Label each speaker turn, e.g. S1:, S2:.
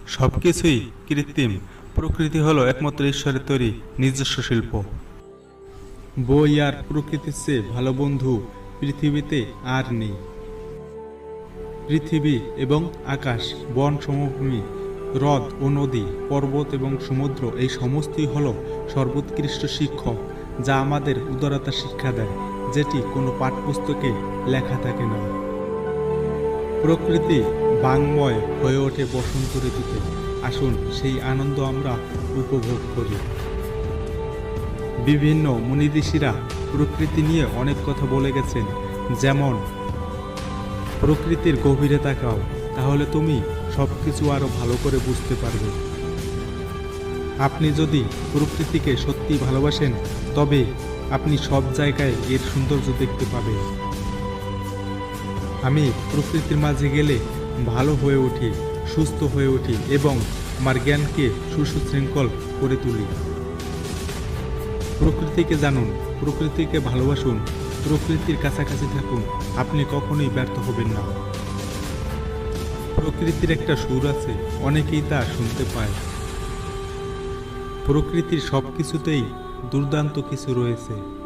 S1: সবকিছুই কৃত্রিম। প্রকৃতি হলো একমাত্র ঈশ্বরের তৈরি নিজস্ব শিল্প। বই আর প্রকৃতির চেয়ে ভালো বন্ধু পৃথিবীতে আর নেই। পৃথিবী এবং আকাশ, বন, সমভূমি, হ্রদ ও নদী, পর্বত এবং সমুদ্র, এই সমস্তই হলো সর্বোৎকৃষ্ট শিক্ষক, যা আমাদের উদারতা শিক্ষা দেয়, যেটি কোনো পাঠ্যপুস্তকে লেখা থাকে না। প্রকৃতি বাংময় হয়ে ওঠে বসন্ত ঋতুতে। আসুন সেই আনন্দ আমরা উপভোগ করি। বিভিন্ন মুনি ঋষিরা প্রকৃতি নিয়ে অনেক কথা বলে গেছেন, যেমন প্রকৃতির গভীরে তাকাও, তাহলে তুমি সবকিছু আরো ভালো করে বুঝতে পারবে। আপনি যদি প্রকৃতিকে সত্যি ভালোবাসেন, তবে আপনি সব জায়গায় এর সৌন্দর্য দেখতে পাবেন। আমি প্রকৃতির মাঝে গেলে ভালো হয়ে উঠি, সুস্থ হয়ে উঠি এবং আমার জ্ঞানকে সুশৃঙ্খল করে তুলি। প্রকৃতিকে জানুন, প্রকৃতিকে ভালোবাসুন, প্রকৃতির কাছাকাছি থাকুন, আপনি কখনোই ব্যর্থ হবেন না। প্রকৃতির একটা সুর আছে, অনেকেই তা শুনতে পায়। প্রকৃতির সবকিছুতেই দুর্দান্ত কিছু রয়েছে।